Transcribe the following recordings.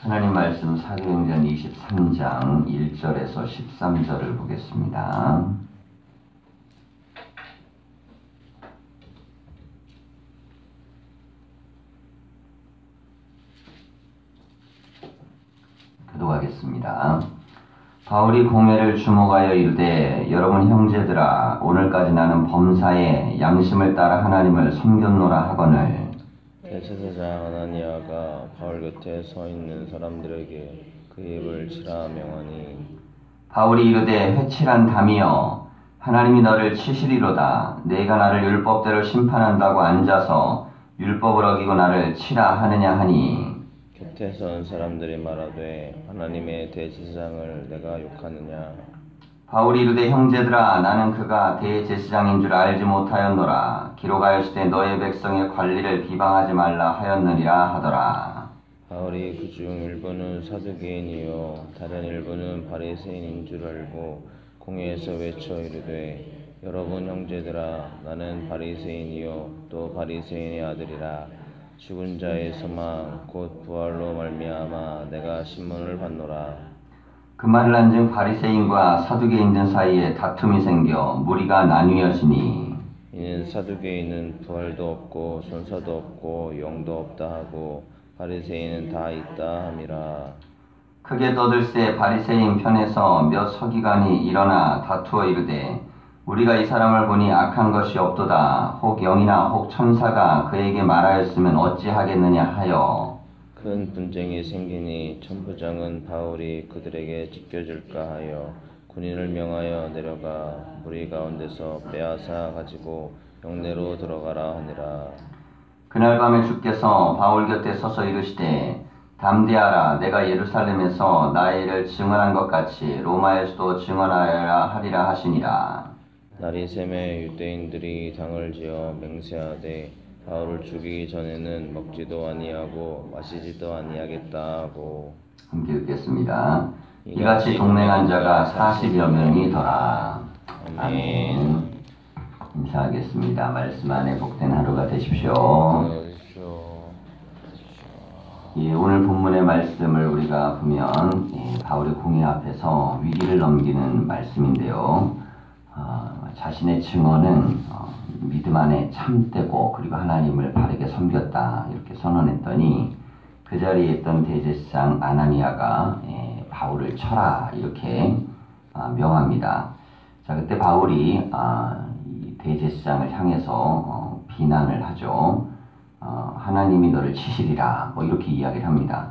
하나님 말씀 사도행전 23장 1절에서 13절을 보겠습니다. 교독하겠습니다. 바울이 공회를 주목하여 이르되 여러분 형제들아 오늘까지 나는 범사에 양심을 따라 하나님을 섬겼노라 하거늘 대제사장 아나니아가 바울 곁에 서 있는 사람들에게 그 입을 치라 명하니 바울이 이르되 회칠한 담이여 하나님이 너를 치시리로다 내가 나를 율법대로 심판한다고 앉아서 율법을 어기고 나를 치라 하느냐 하니 곁에 선 사람들이 말하되 하나님의 대제사장을 내가 욕하느냐. 바울이 이르되 형제들아 나는 그가 대제사장인 줄 알지 못하였노라 기록하였으되 너의 백성의 관리를 비방하지 말라 하였느니라 하더라. 바울이 그중 일부는 사두개인이요 다른 일부는 바리새인인 줄 알고 공회에서 외쳐 이르되 여러분 형제들아 나는 바리새인이요 또 바리새인의 아들이라 죽은 자의 소망 곧 부활로 말미암아 내가 신문을 받노라. 그 말을 한즉 바리새인과 사두개인들 사이에 다툼이 생겨 무리가 나뉘어지니 이는 사두개인은 부활도 없고 손사도 없고 영도 없다 하고 바리새인은 다 있다 함이라. 크게 떠들새 바리새인 편에서 몇 서기관이 일어나 다투어 이르되 우리가 이 사람을 보니 악한 것이 없도다 혹 영이나 혹 천사가 그에게 말하였으면 어찌하겠느냐 하여 큰 분쟁이 생기니 천부장은 바울이 그들에게 지켜줄까 하여 군인을 명하여 내려가 무리 가운데서 빼앗아 가지고 영내로 들어가라 하니라. 그날 밤에 주께서 바울 곁에 서서 이르시되 담대하라 내가 예루살렘에서 나의 일을 증언한 것 같이 로마에서도 증언하여야 하리라 하시니라. 날이 새매 유대인들이 당을 지어 맹세하되 바울을 죽이기 전에는 먹지도 아니하고 마시지도 아니하겠다 하고. 함께 읽겠습니다. 이같이 동맹한 자가 40여 명이더라. 아멘. 인사하겠습니다. 말씀 안에 복된 하루가 되십시오. 예, 오늘 본문의 말씀을 우리가 보면 바울의 공회 앞에서 위기를 넘기는 말씀인데요. 자신의 증언은 믿음 안에 참되고 그리고 하나님을 바르게 섬겼다 이렇게 선언했더니 그 자리에 있던 대제사장 아나니아가 바울을 쳐라 이렇게 명합니다. 자, 그때 바울이 이 대제사장을 향해서 비난을 하죠. 하나님이 너를 치시리라 뭐 이렇게 이야기를 합니다.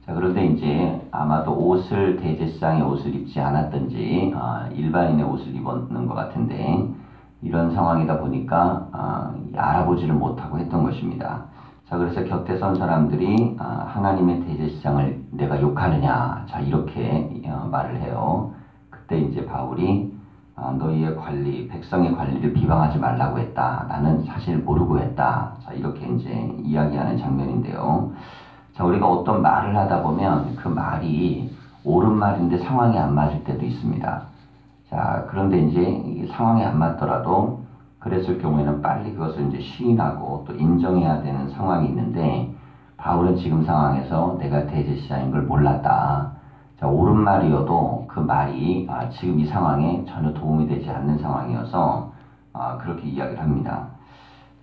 자, 그런데 이제 아마도 옷을 대제사장의 옷을 입지 않았던지 일반인의 옷을 입었는 것 같은데 이런 상황이다 보니까 알아보지를 못하고 했던 것입니다. 자, 그래서 곁에 선 사람들이 하나님의 대제사장을 내가 욕하느냐 자 이렇게 말을 해요. 그때 이제 바울이 너희의 관리, 백성의 관리를 비방하지 말라고 했다. 나는 사실 모르고 했다. 자 이렇게 이제 이야기하는 장면인데요. 자, 우리가 어떤 말을 하다 보면 그 말이 옳은 말인데 상황이 안 맞을 때도 있습니다. 자, 그런데 이제 상황이 안 맞더라도 그랬을 경우에는 빨리 그것을 이제 시인하고 또 인정해야 되는 상황이 있는데 바울은 지금 상황에서 내가 대제사장인 걸 몰랐다. 자, 옳은 말이어도 그 말이 지금 이 상황에 전혀 도움이 되지 않는 상황이어서 그렇게 이야기를 합니다.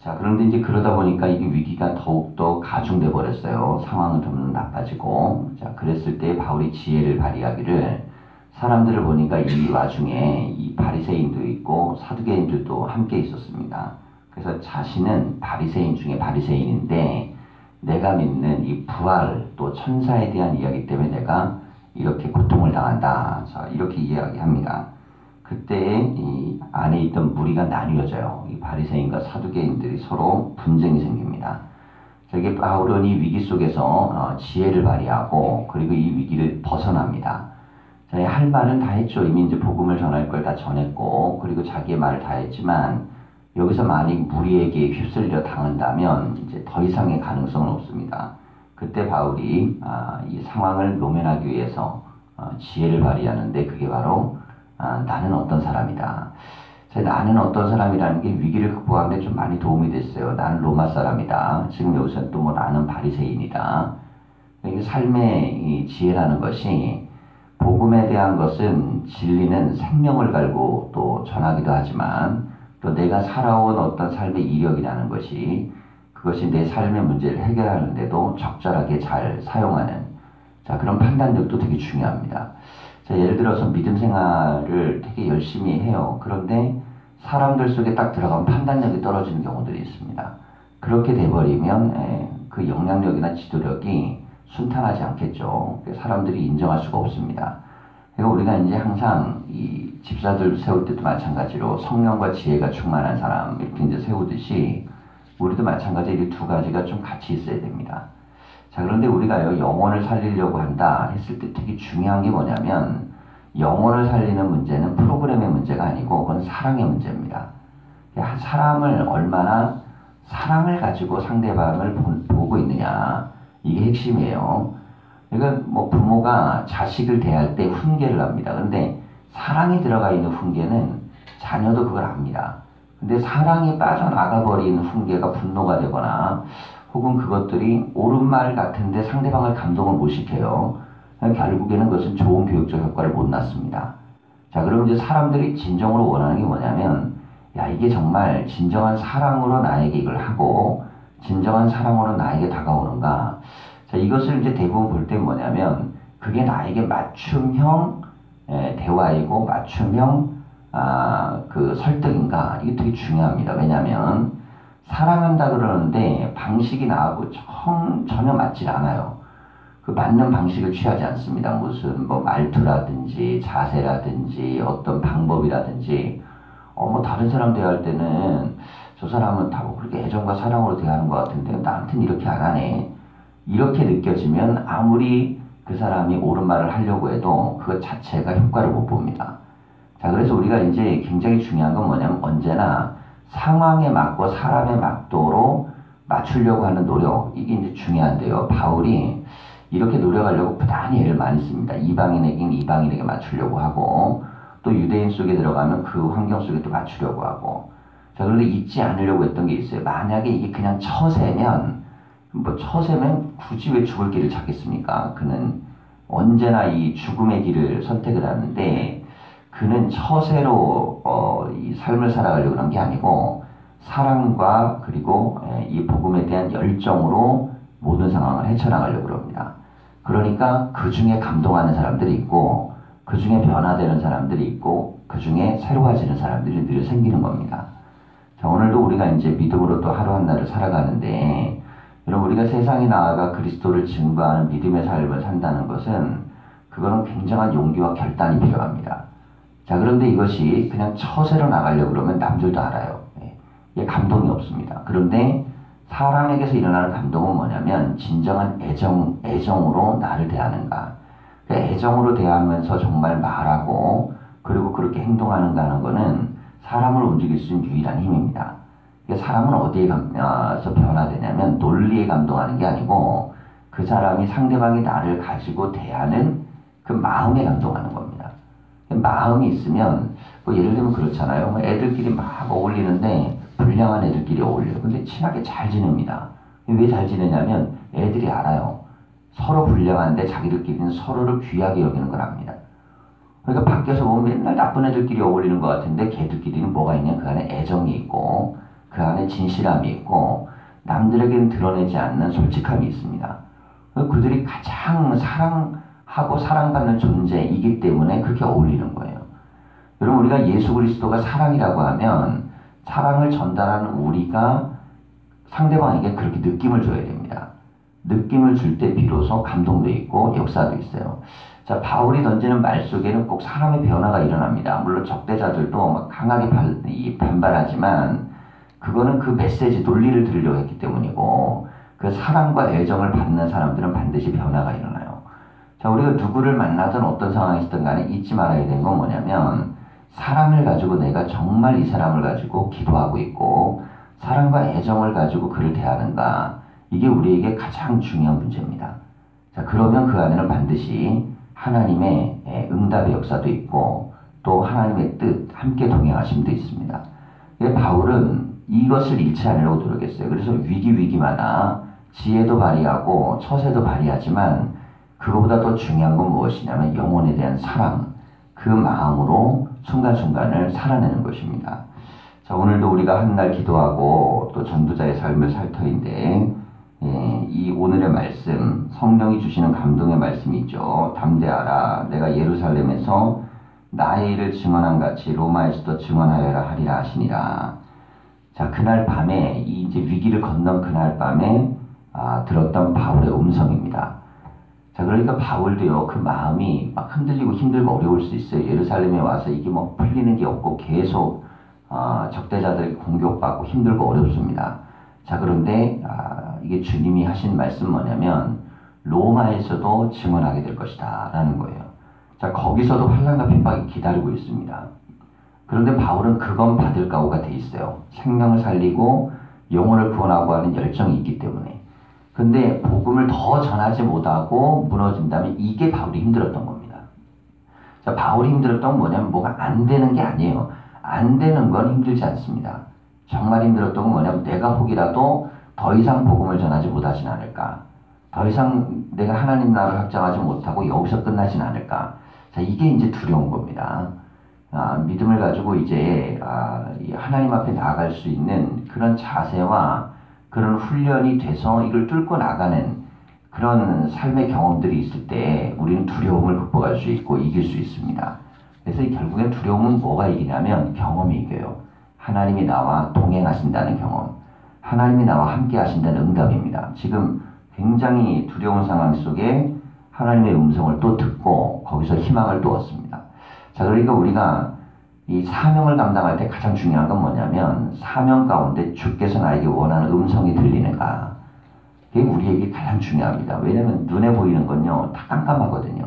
자, 그런데 이제 그러다 보니까 이게 위기가 더욱더 가중돼 버렸어요. 상황은 좀 나빠지고. 자, 그랬을 때 바울이 지혜를 발휘하기를 사람들을 보니까 이 와중에 이 바리새인도 있고 사두개인들도 함께 있었습니다. 그래서 자신은 바리새인 중에 바리새인인데 내가 믿는 이 부활 또 천사에 대한 이야기 때문에 내가 이렇게 고통을 당한다. 자, 이렇게 이야기합니다. 그때 이 안에 있던 무리가 나뉘어져요. 이 바리새인과 사두개인들이 서로 분쟁이 생깁니다. 저게 바울은 이 위기 속에서 지혜를 발휘하고 그리고 이 위기를 벗어납니다. 자, 할 말은 다 했죠. 이미 이제 복음을 전할 걸 다 전했고 그리고 자기의 말을 다 했지만 여기서 만약 무리에게 휩쓸려 당한다면 이제 더 이상의 가능성은 없습니다. 그때 바울이 이 상황을 노면하기 위해서 지혜를 발휘하는데 그게 바로 나는 어떤 사람이다. 나는 어떤 사람이라는 게 위기를 극복하는 데 좀 많이 도움이 됐어요. 나는 로마 사람이다. 지금 여기서 또 뭐 나는 바리새인이다. 이게 삶의 이 지혜라는 것이 복음에 대한 것은 진리는 생명을 갈고 또 전하기도 하지만 또 내가 살아온 어떤 삶의 이력이라는 것이 그것이 내 삶의 문제를 해결하는데도 적절하게 잘 사용하는 그런 판단력도 되게 중요합니다. 예를 들어서 믿음 생활을 되게 열심히 해요. 그런데 사람들 속에 딱 들어가면 판단력이 떨어지는 경우들이 있습니다. 그렇게 돼버리면 그 영향력이나 지도력이 순탄하지 않겠죠. 사람들이 인정할 수가 없습니다. 그러니까 우리가 이제 항상 이 집사들 세울 때도 마찬가지로 성령과 지혜가 충만한 사람 이렇게 이제 세우듯이 우리도 마찬가지로 이 두 가지가 좀 같이 있어야 됩니다. 그런데 우리가요, 영혼을 살리려고 한다 했을 때 되게 중요한 게 뭐냐면 영혼을 살리는 문제는 프로그램의 문제가 아니고 그건 사랑의 문제입니다. 사람을 얼마나 사랑을 가지고 상대방을 보고 있느냐, 이게 핵심이에요. 그러니까 뭐 부모가 자식을 대할 때 훈계를 합니다. 근데 사랑이 들어가 있는 훈계는 자녀도 그걸 압니다. 근데 사랑이 빠져나가 버린 훈계가 분노가 되거나 혹은 그것들이 옳은 말 같은데 상대방을 감동을 못 시켜요. 결국에는 그것은 좋은 교육적 효과를 못 낳습니다. 그럼 이제 사람들이 진정으로 원하는 게 뭐냐면, 이게 정말 진정한 사랑으로 나에게 이걸 하고, 진정한 사랑으로 나에게 다가오는가. 이것을 이제 대부분 볼 때 뭐냐면, 그게 나에게 맞춤형 대화이고, 맞춤형 그 설득인가. 이게 되게 중요합니다. 왜냐면, 사랑한다 그러는데 방식이 나하고 전혀 맞질 않아요. 그 맞는 방식을 취하지 않습니다. 무슨 뭐 말투라든지 자세라든지 어떤 방법이라든지 뭐 다른 사람 대할 때는 저 사람은 다 그렇게 애정과 사랑으로 대하는 것 같은데 나한테는 이렇게 안 하네. 이렇게 느껴지면 아무리 그 사람이 옳은 말을 하려고 해도 그것 자체가 효과를 못 봅니다. 그래서 우리가 이제 굉장히 중요한 건 뭐냐면 언제나 상황에 맞고 사람에 맞도록 맞추려고 하는 노력, 이게 이제 중요한데요. 바울이 이렇게 노력하려고 부단히 애를 많이 씁니다. 이방인에게는 이방인에게 맞추려고 하고 또 유대인 속에 들어가면 그 환경 속에 또 맞추려고 하고 그런데 잊지 않으려고 했던 게 있어요. 만약에 이게 그냥 처세면 굳이 왜 죽을 길을 찾겠습니까? 그는 언제나 이 죽음의 길을 선택을 하는데 그는 처세로 이 삶을 살아가려고 하는 게 아니고 사랑과 그리고 이 복음에 대한 열정으로 모든 상황을 헤쳐나가려고 합니다. 그러니까 그 중에 감동하는 사람들이 있고 그 중에 변화되는 사람들이 있고 그 중에 새로워지는 사람들이 늘 생기는 겁니다. 오늘도 우리가 이제 믿음으로 또 하루 한날을 살아가는데 여러분 우리가 세상에 나아가 그리스도를 증거하는 믿음의 삶을 산다는 것은 그거는 굉장한 용기와 결단이 필요합니다. 그런데 이것이 그냥 처세로 나가려고 그러면 남들도 알아요. 이게 감동이 없습니다. 그런데 사람에게서 일어나는 감동은 뭐냐면 진정한 애정으로 나를 대하는가. 애정으로 대하면서 정말 말하고 그리고 그렇게 행동하는가 하는 거는 사람을 움직일 수 있는 유일한 힘입니다. 사람은 어디에 가서 변화되냐면 논리에 감동하는 게 아니고 그 사람이 상대방이 나를 가지고 대하는 그 마음에 감동하는 겁니다. 마음이 있으면 예를 들면 그렇잖아요. 애들끼리 막 어울리는데 불량한 애들끼리 어울려요. 근데 친하게 잘 지냅니다. 왜 잘 지내냐면 애들이 알아요. 서로 불량한데 자기들끼리는 서로를 귀하게 여기는 걸 압니다. 그러니까 밖에서 보면 맨날 나쁜 애들끼리 어울리는 것 같은데 걔들끼리는 뭐가 있냐? 그 안에 애정이 있고 그 안에 진실함이 있고 남들에게는 드러내지 않는 솔직함이 있습니다. 그들이 가장 사랑하고 사랑받는 존재이기 때문에 그렇게 어울리는 거예요. 여러분 우리가 예수 그리스도가 사랑이라고 하면 사랑을 전달하는 우리가 상대방에게 그렇게 느낌을 줘야 됩니다. 느낌을 줄 때 비로소 감동도 있고 역사도 있어요. 바울이 던지는 말 속에는 꼭 사람의 변화가 일어납니다. 물론 적대자들도 막 강하게 반발하지만 그거는 그 메시지 논리를 들으려고 했기 때문이고 그 사랑과 애정을 받는 사람들은 반드시 변화가 일어나요. 우리가 누구를 만나든 어떤 상황이 있든 간에 잊지 말아야 되는 건 뭐냐면 사랑을 가지고 내가 정말 이 사람을 가지고 기도하고 있고 사랑과 애정을 가지고 그를 대하는가, 이게 우리에게 가장 중요한 문제입니다. 그러면 그 안에는 반드시 하나님의 응답의 역사도 있고 또 하나님의 뜻, 함께 동행하심도 있습니다. 바울은 이것을 잃지 않으려고 노력했어요. 그래서 위기마다 지혜도 발휘하고 처세도 발휘하지만 그거보다 더 중요한 건 무엇이냐면 영혼에 대한 사랑, 그 마음으로 순간순간을 살아내는 것입니다. 자, 오늘도 우리가 한 날 기도하고 또 전도자의 삶을 살 터인데 이 오늘의 말씀, 성령이 주시는 감동의 말씀이 있죠. 담대하라, 내가 예루살렘에서 나의 일을 증언한 같이 로마에서도 증언하여라 하리라 하시니라. 자, 그날 밤에 이제 위기를 건넌 그날 밤에 들었던 바울의 음성입니다. 자, 그러니까 바울도요, 그 마음이 막 흔들리고 힘들고 어려울 수 있어요. 예루살렘에 와서 이게 뭐 풀리는 게 없고 계속 적대자들에게 공격받고 힘들고 어렵습니다. 자, 그런데 이게 주님이 하신 말씀 뭐냐면 로마에서도 증언하게 될 것이다 라는 거예요. 자, 거기서도 환난과 핍박이 기다리고 있습니다. 그런데 바울은 그건 받을 각오가 돼 있어요. 생명을 살리고 영혼을 구원하고 하는 열정이 있기 때문에. 근데 복음을 더 전하지 못하고 무너진다면 이게 바울이 힘들었던 겁니다. 자, 바울이 힘들었던 건 뭐냐면 뭐가 안 되는 게 아니에요. 안 되는 건 힘들지 않습니다. 정말 힘들었던 건 뭐냐면 내가 혹이라도 더 이상 복음을 전하지 못하진 않을까. 더 이상 내가 하나님 나라를 확장하지 못하고 여기서 끝나진 않을까. 자, 이게 이제 두려운 겁니다. 믿음을 가지고 이제 하나님 앞에 나아갈 수 있는 그런 자세와 그런 훈련이 돼서 이걸 뚫고 나가는 그런 삶의 경험들이 있을 때 우리는 두려움을 극복할 수 있고 이길 수 있습니다. 그래서 결국엔 두려움은 뭐가 이기냐면 경험이 이겨요. 하나님이 나와 동행하신다는 경험, 하나님이 나와 함께 하신다는 응답입니다. 지금 굉장히 두려운 상황 속에 하나님의 음성을 또 듣고 거기서 희망을 또 얻습니다. 자, 그러니까 우리가 이 사명을 감당할 때 가장 중요한 건 뭐냐면 사명 가운데 주께서 나에게 원하는 음성이 들리는가. 그게 우리에게 가장 중요합니다. 왜냐하면 눈에 보이는 건요 다 깜깜하거든요.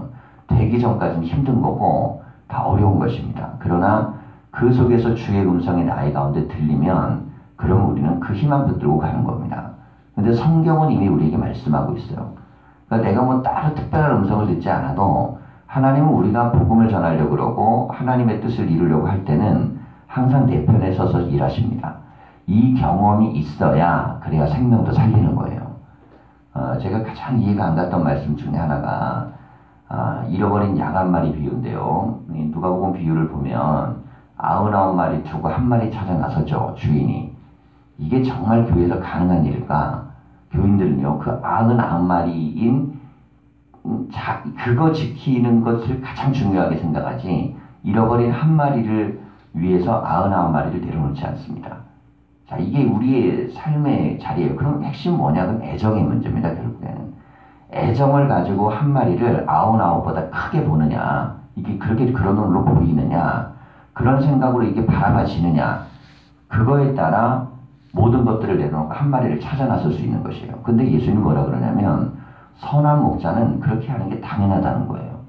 되기 전까지는 힘든 거고 다 어려운 것입니다. 그러나 그 속에서 주의 음성이 나의 가운데 들리면 그럼 우리는 그 희망 붙들고 가는 겁니다. 근데 성경은 이미 우리에게 말씀하고 있어요. 그러니까 내가 뭐 따로 특별한 음성을 듣지 않아도 하나님은 우리가 복음을 전하려고 그러고 하나님의 뜻을 이루려고 할 때는 항상 내 편에 서서 일하십니다. 이 경험이 있어야 그래야 생명도 살리는 거예요. 제가 가장 이해가 안 갔던 말씀 중에 하나가 잃어버린 양 한 마리 비유인데요. 누가복음 비유를 보면 99마리 두고 한 마리 찾아 나서죠, 주인이. 이게 정말 교회에서 가능한 일일까? 교인들은요, 그 99마리인 그거 지키는 것을 가장 중요하게 생각하지 잃어버린 한 마리를 위해서 99마리를 내려놓지 않습니다. 자, 이게 우리의 삶의 자리예요. 그럼 핵심 뭐냐면 애정의 문제입니다. 결국에는 애정을 가지고 한 마리를 99보다 크게 보느냐, 이게 그렇게 그런 눈으로 보이느냐, 그런 생각으로 이게 바라봐지느냐, 그거에 따라 모든 것들을 내려놓고 한 마리를 찾아 나설 수 있는 것이에요. 근데 예수님은 뭐라 그러냐면 선한 목자는 그렇게 하는 게 당연하다는 거예요.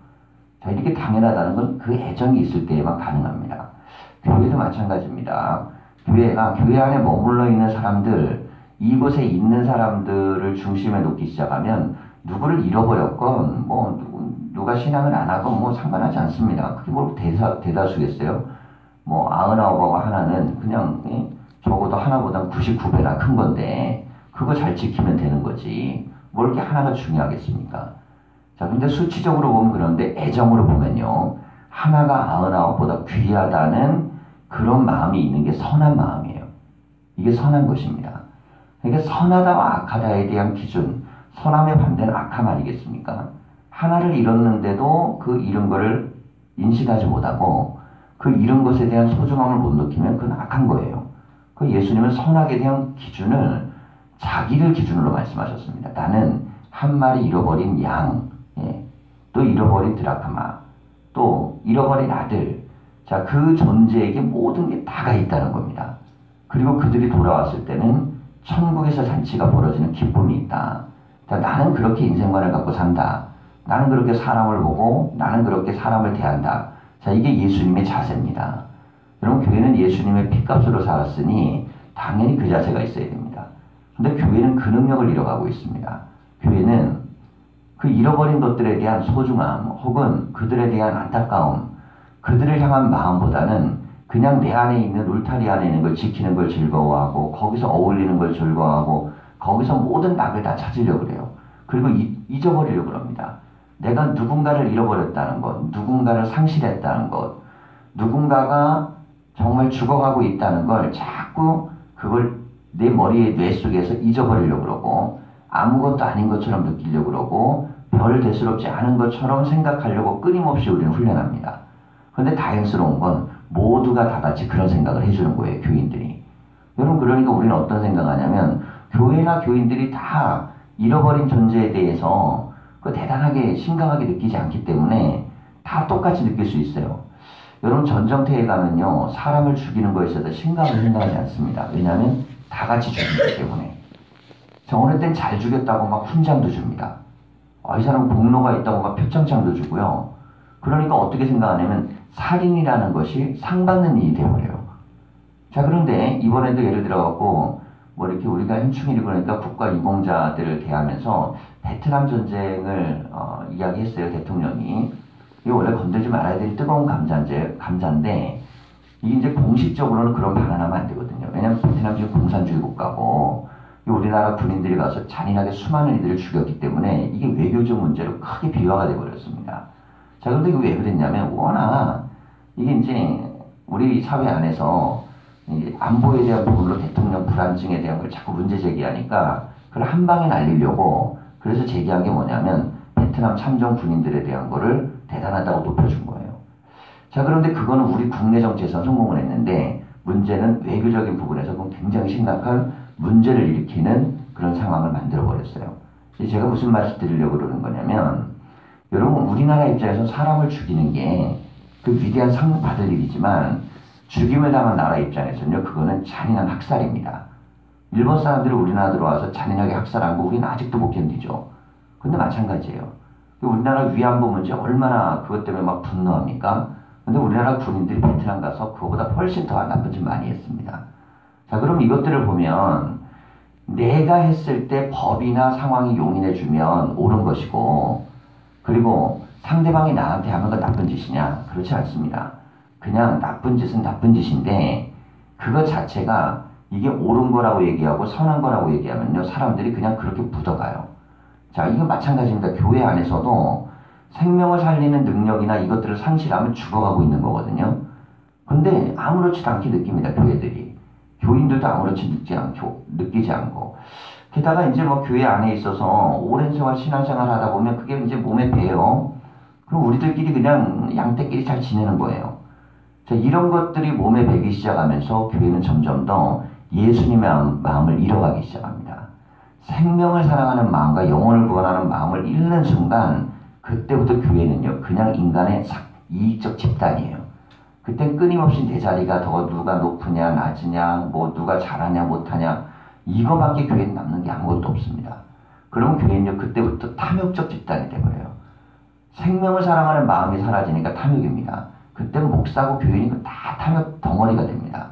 자, 이렇게 당연하다는 건 그 애정이 있을 때에만 가능합니다. 교회도 마찬가지입니다. 교회가 교회 안에 머물러 있는 사람들, 이곳에 있는 사람들을 중심에 놓기 시작하면 누구를 잃어버렸건 누가 신앙을 안 하건 상관하지 않습니다. 그게 뭐 대다수겠어요. 99하고 하나는 그냥 적어도 하나보다 99배나 큰 건데 그거 잘 지키면 되는 거지. 뭘 이렇게 하나가 중요하겠습니까? 자, 근데 수치적으로 보면 그런데 애정으로 보면요. 하나가 99보다 귀하다는 그런 마음이 있는 게 선한 마음이에요. 이게 선한 것입니다. 그러니까 선하다와 악하다에 대한 기준, 선함의 반대는 악함 아니겠습니까? 하나를 잃었는데도 그 잃은 거를 인식하지 못하고 그 잃은 것에 대한 소중함을 못 느끼면 그건 악한 거예요. 그 예수님은 선악에 대한 기준을 자기를 기준으로 말씀하셨습니다. 나는 한 마리 잃어버린 양, 또 잃어버린 드라크마, 또 잃어버린 아들. 자, 그 존재에게 모든 게 다가 있다는 겁니다. 그리고 그들이 돌아왔을 때는 천국에서 잔치가 벌어지는 기쁨이 있다. 자, 나는 그렇게 인생관을 갖고 산다. 나는 그렇게 사람을 보고 나는 그렇게 사람을 대한다. 자, 이게 예수님의 자세입니다. 여러분, 교회는 예수님의 피값으로 살았으니 당연히 그 자세가 있어야 됩니다. 근데 교회는 그 능력을 잃어가고 있습니다. 교회는 그 잃어버린 것들에 대한 소중함 혹은 그들에 대한 안타까움, 그들을 향한 마음보다는 그냥 내 안에 있는 울타리 안에 있는 걸 지키는 걸 즐거워하고 거기서 어울리는 걸 즐거워하고 거기서 모든 낙을 다 찾으려고 그래요. 그리고 잊어버리려고 그럽니다. 내가 누군가를 잃어버렸다는 것, 누군가를 상실했다는 것, 누군가가 정말 죽어가고 있다는 걸 자꾸 그걸 내 머리에 뇌 속에서 잊어버리려고 그러고 아무것도 아닌 것처럼 느끼려고 그러고 별 대수롭지 않은 것처럼 생각하려고 끊임없이 우리는 훈련합니다. 그런데 다행스러운 건 모두가 다 같이 그런 생각을 해주는 거예요. 교인들이. 여러분 그러니까 우리는 어떤 생각하냐면 교회나 교인들이 다 잃어버린 존재에 대해서 그 대단하게 심각하게 느끼지 않기 때문에 다 똑같이 느낄 수 있어요. 여러분 전쟁터에 가면요 사람을 죽이는 거에 있어서 심각을 생각하지 않습니다. 왜냐하면 다 같이 죽이기 때문에. 저 어느 땐 잘 죽였다고 막 훈장도 줍니다. 이 사람 공로가 있다고 막 표창장도 주고요. 그러니까 어떻게 생각하냐면 살인이라는 것이 상 받는 일이 되어버려요. 자 그런데 이번에도 예를 들어갖고 뭐 이렇게 우리가 현충일이고 그러니까 국가 유공자들을 대하면서 베트남 전쟁을 이야기했어요. 대통령이. 이거 원래 건들지 말아야 될 뜨거운 감자인데 이게 이제 공식적으로는 그런 발언하면 안 되거든요. 왜냐하면 베트남 지금 공산주의 국가고 우리나라 군인들이 가서 잔인하게 수많은 이들을 죽였기 때문에 이게 외교적 문제로 크게 비화가 되어버렸습니다. 자 그런데 이게 왜 그랬냐면 워낙 이게 이제 우리 사회 안에서 안보에 대한 부분으로 대통령 불안증에 대한 걸 자꾸 문제 제기하니까 그걸 한 방에 날리려고 그래서 제기한 게 뭐냐면 베트남 참전 군인들에 대한 거를 대단하다고 높여준 거예요. 자 그런데 그거는 우리 국내 정치에서 성공을 했는데 문제는 외교적인 부분에서 그건 굉장히 심각한 문제를 일으키는 그런 상황을 만들어 버렸어요. 제가 무슨 말을 드리려고 그러는 거냐면 여러분 우리나라 입장에서 사람을 죽이는 게 그 위대한 상 받을 일이지만 죽임을 당한 나라 입장에서는요 그거는 잔인한 학살입니다. 일본 사람들이 우리나라 들어와서 잔인하게 학살한 거 우리는 아직도 못 견디죠. 근데 마찬가지예요. 우리나라 위안부 문제 얼마나 그것 때문에 막 분노합니까? 근데 우리나라 군인들이 베트남 가서 그거보다 훨씬 더 나쁜 짓 많이 했습니다. 자 그럼 이것들을 보면 내가 했을 때 법이나 상황이 용인해주면 옳은 것이고 그리고 상대방이 나한테 하는 건 나쁜 짓이냐? 그렇지 않습니다. 그냥 나쁜 짓은 나쁜 짓인데 그것 자체가 이게 옳은 거라고 얘기하고 선한 거라고 얘기하면요 사람들이 그냥 그렇게 묻어가요. 자 이건 마찬가지입니다. 교회 안에서도 생명을 살리는 능력이나 이것들을 상실하면 죽어가고 있는 거거든요. 근데 아무렇지도 않게 느낍니다. 교회들이. 교인들도 아무렇지 느끼지 않고. 게다가 이제 뭐 교회 안에 있어서 오랜 세월 신앙생활 하다 보면 그게 이제 몸에 배요. 그럼 우리들끼리 그냥 양떼끼리 잘 지내는 거예요. 자, 이런 것들이 몸에 배기 시작하면서 교회는 점점 더 예수님의 마음을 잃어가기 시작합니다. 생명을 사랑하는 마음과 영혼을 구원하는 마음을 잃는 순간 그때부터 교회는요 그냥 인간의 이익적 집단이에요. 그땐 끊임없이 내 자리가 더 누가 높으냐 낮으냐 뭐 누가 잘하냐 못하냐 이거밖에 교회는 남는 게 아무것도 없습니다. 그러면 교회는요 그때부터 탐욕적 집단이 되버려요. 생명을 사랑하는 마음이 사라지니까 탐욕입니다. 그때는 목사고 교인이 다 탐욕 덩어리가 됩니다.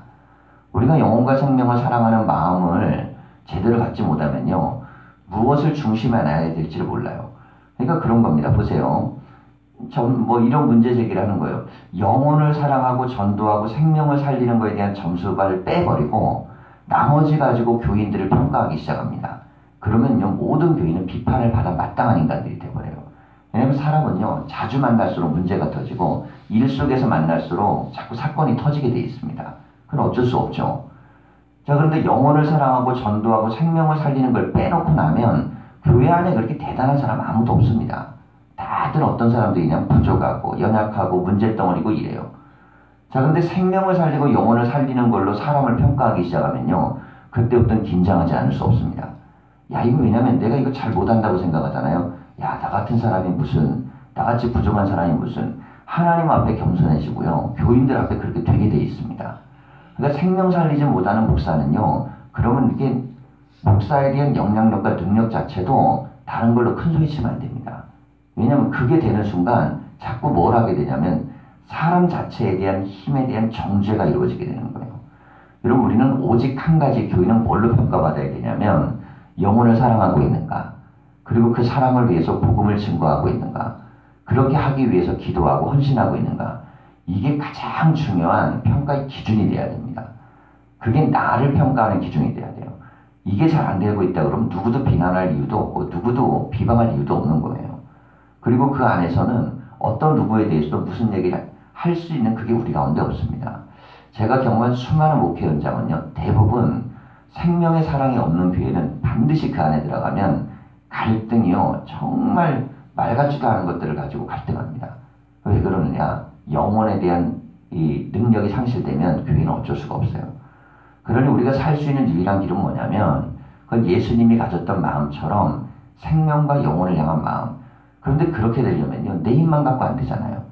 우리가 영혼과 생명을 사랑하는 마음을 제대로 갖지 못하면요 무엇을 중심에 놔야 될지를 몰라요. 그러니까 그런 겁니다. 보세요. 뭐 이런 문제 제기를 하는 거예요. 영혼을 사랑하고 전도하고 생명을 살리는 거에 대한 점수를 빼버리고 나머지 가지고 교인들을 평가하기 시작합니다. 그러면요 모든 교인은 비판을 받아 마땅한 인간들이 돼버려요. 왜냐하면 사람은요 자주 만날수록 문제가 터지고 일 속에서 만날수록 자꾸 사건이 터지게 돼 있습니다. 그건 어쩔 수 없죠. 자 그런데 영혼을 사랑하고 전도하고 생명을 살리는 걸 빼놓고 나면 교회 안에 그렇게 대단한 사람 아무도 없습니다. 다들 어떤 사람들이 그냥 부족하고 연약하고 문제덩어리고 이래요. 자 근데 생명을 살리고 영혼을 살리는 걸로 사람을 평가하기 시작하면요 그때부터는 긴장하지 않을 수 없습니다. 야 이거 왜냐면 내가 이거 잘 못한다고 생각하잖아요. 야 나 같은 사람이 무슨 나같이 부족한 사람이 무슨 하나님 앞에 겸손해지고요 교인들 앞에 그렇게 되게 돼 있습니다. 그러니까 생명 살리지 못하는 목사는요 그러면 이게 목사에 대한 영향력과 능력 자체도 다른 걸로 큰 소리 치면 안 됩니다. 왜냐하면 그게 되는 순간 자꾸 뭘 하게 되냐면 사람 자체에 대한 힘에 대한 정죄가 이루어지게 되는 거예요. 여러분 우리는 오직 한 가지 교인은 뭘로 평가받아야 되냐면 영혼을 사랑하고 있는가 그리고 그 사랑을 위해서 복음을 증거하고 있는가 그렇게 하기 위해서 기도하고 헌신하고 있는가 이게 가장 중요한 평가의 기준이 돼야 됩니다. 그게 나를 평가하는 기준이 돼야 돼요. 이게 잘 안 되고 있다 그러면 누구도 비난할 이유도 없고 누구도 비방할 이유도 없는 거예요. 그리고 그 안에서는 어떤 누구에 대해서도 무슨 얘기를 할 수 있는 그게 우리 가운데 없습니다. 제가 경험한 수많은 목회 현장은요, 대부분 생명의 사랑이 없는 교회는 반드시 그 안에 들어가면 갈등이요, 정말 말 같지도 않은 것들을 가지고 갈등합니다. 왜 그러느냐? 영혼에 대한 이 능력이 상실되면 교회는 어쩔 수가 없어요. 그러니 우리가 살 수 있는 유일한 길은 뭐냐면, 그건 예수님이 가졌던 마음처럼 생명과 영혼을 향한 마음. 그런데 그렇게 되려면요, 내 힘만 갖고 안 되잖아요.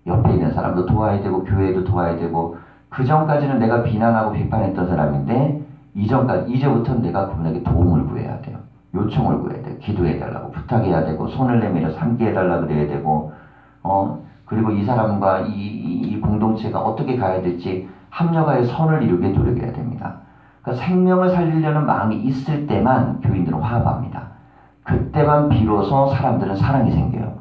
옆에 있는 사람도 도와야 되고, 교회도 도와야 되고, 그 전까지는 내가 비난하고 비판했던 사람인데, 이제부터는 내가 그분에게 도움을 구해야 돼요. 요청을 구해야 돼요. 기도해달라고 부탁해야 되고, 손을 내밀어서 함께 해달라고 그래야 되고, 그리고 이 사람과 이 공동체가 어떻게 가야 될지 합력하여 선을 이루게 노력해야 됩니다. 그러니까 생명을 살리려는 마음이 있을 때만 교인들은 화합합니다. 그때만 비로소 사람들은 사랑이 생겨요.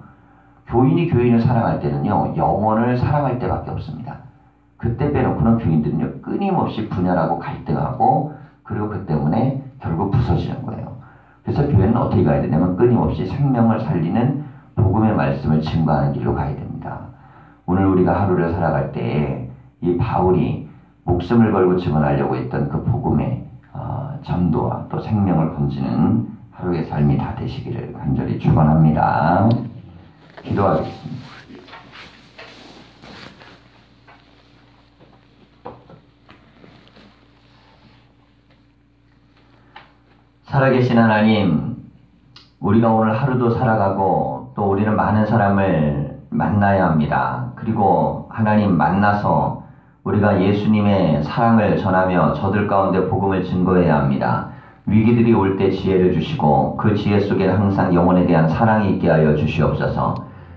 교인이 교인을 사랑할 때는요, 영혼을 사랑할 때밖에 없습니다. 그때 빼놓고는 교인들은요, 끊임없이 분열하고 갈등하고, 그리고 그 때문에 결국 부서지는 거예요. 그래서 교회는 어떻게 가야 되냐면 끊임없이 생명을 살리는 복음의 말씀을 증거하는 길로 가야 됩니다. 오늘 우리가 하루를 살아갈 때에 이 바울이 목숨을 걸고 증언하려고 했던 그 복음의 전도와 또 생명을 건지는 하루의 삶이 다 되시기를 간절히 축원합니다. 기도하겠습니다. 살아계신 하나님, 우리가 오늘 하루도 살아가고 또 우리는 많은 사람을 만나야 합니다. 그리고 하나님 만나서 우리가 예수님의 사랑을 전하며 저들 가운데 복음을 증거해야 합니다. 위기들이 올 때 지혜를 주시고 그 지혜 속에 항상 영혼에 대한 사랑이 있게 하여 주시옵소서.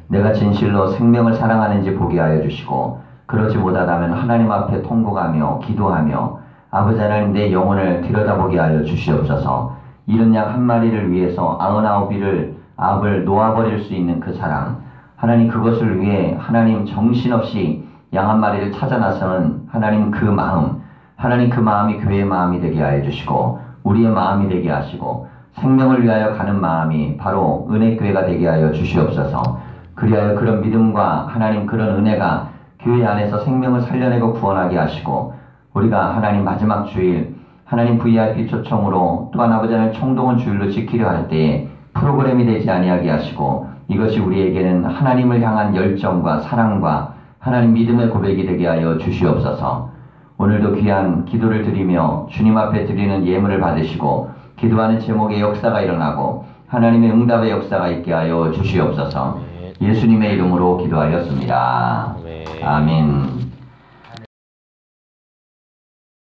내가 진실로 생명을 사랑하는지 보게 하여 주시고, 그러지 못하다면 하나님 앞에 통곡하며 기도하며 아버지 하나님 내 영혼을 들여다보게 하여 주시옵소서. 이른 양 한 마리를 위해서 99을 놓아버릴 수 있는 그 사랑, 하나님 그것을 위해 하나님 정신없이 양 한 마리를 찾아 나서는 하나님 그 마음, 하나님 그 마음이 교회의 마음이 되게 하여 주시고 우리의 마음이 되게 하시고 생명을 위하여 가는 마음이 바로 은혜교회가 되게 하여 주시옵소서. 그리하여 그런 믿음과 하나님 그런 은혜가 교회 안에서 생명을 살려내고 구원하게 하시고, 우리가 하나님 마지막 주일 하나님 VIP 초청으로 또한 아버지 하나님 총동원 주일로 지키려 할 때에 프로그램이 되지 아니하게 하시고, 이것이 우리에게는 하나님을 향한 열정과 사랑과 하나님 믿음의 고백이 되게 하여 주시옵소서. 오늘도 귀한 기도를 드리며 주님 앞에 드리는 예물을 받으시고 기도하는 제목의 역사가 일어나고 하나님의 응답의 역사가 있게 하여 주시옵소서. 예수님의 이름으로 기도하였습니다. 아멘.